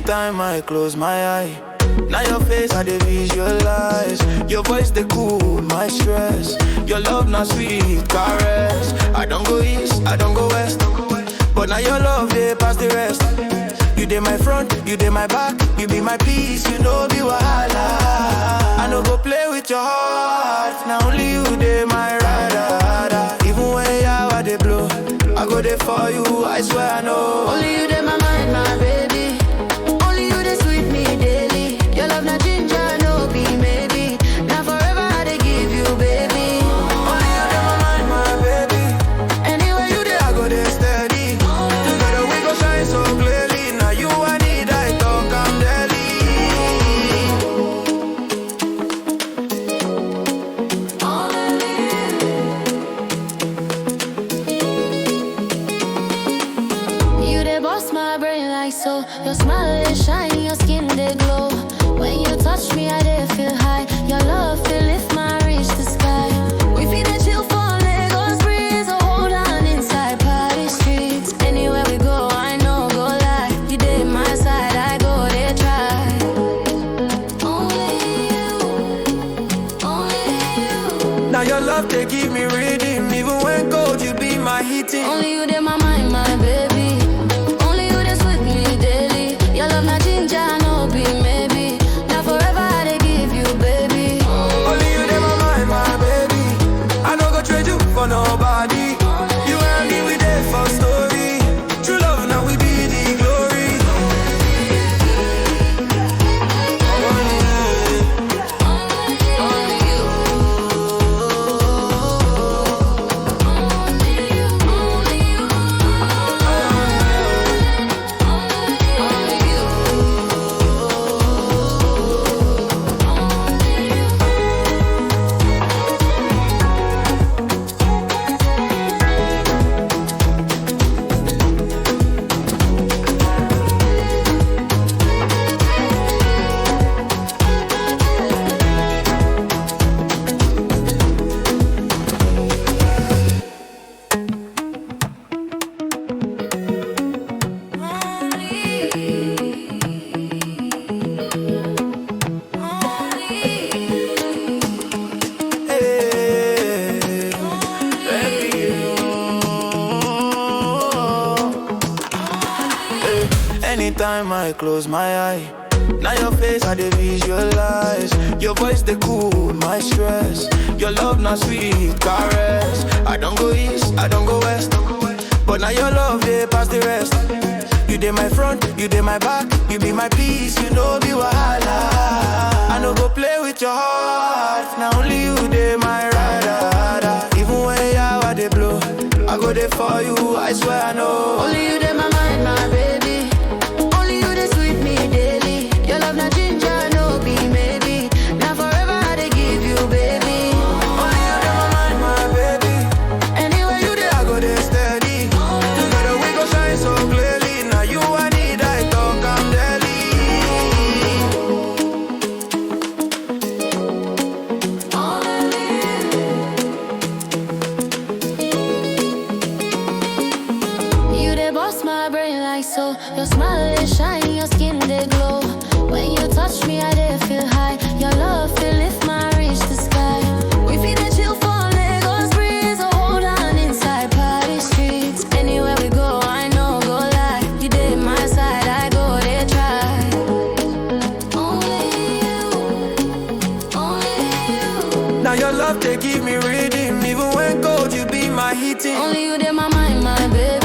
Anytime I close my eye, now your face I dey visualize. Your voice dey cool my stress. Your love na sweet caress. I don't go east, I don't go west, but now your love dey pass the rest. You dey my front, you dey my back. You be my peace, you know be wahala. I no go play with your heart. Now only you dey my rider. Even when I dey blow, I go there for you, I swear I know. Only you dey my mind, my baby. Only you dey sweet me daily. Your love na ginger, no be maybe. Now forever I dey give you, baby. Only you dey my mind, my baby. Anywhere you dey, I go there steady. Together we go shine so clearly. Now you I need, I talk, I'm daily. you dey bust my brain like so. Your smile is shiny, your skin dey glow. When you touch me, I dey feel high. Your love feel lift my reach the sky. We feel the chill for Lagos breeze. So hold on inside party streets. Anywhere we go, I know go lie. You dey my side, I go there try. Only you. Now your love they give me rhythm. Even when cold, you be my heating. Only you dey my mind, my baby. Only you dey sweet me daily. Your love na ginger, no be maybe. Now forever I dey give you, baby. Only you dey my mind, my baby. I no go trade you for nobody. You and me, we there for story. True love, now we be the glory. Only you. Anytime I close my eye, now your face I dey visualize. Your voice dey cool my stress. Your love na sweet caress. I don't go east, I don't go west, but now your love dey pass the rest. You dey my front, you dey my back. You be my peace, you know be wahala. I no go play with your heart. Now only you dey my rider. Even when I dey blow, I go there for you, I swear I know. Only you dey my mind, my baby. Only you dey sweet me daily. Your love na ginger, no be maybe. Now forever I dey give you, baby. Only you dey my mind, my baby. Anywhere you dey, I go there steady. Together we go shine so clearly. Now you I need, I talk, I'm daily. you dey bust my brain like so. Your smile is shiny, your skin dey glow. When you touch me, I dey feel high. Your love feel lift my reach the sky. We feel the chill for Lagos breeze. So hold on inside party streets. Anywhere we go, I know go lie. You dey my side, I go there try. Only you. Now your love they give me rhythm. Even when cold, you be my heating. Only you dey my mind, my baby.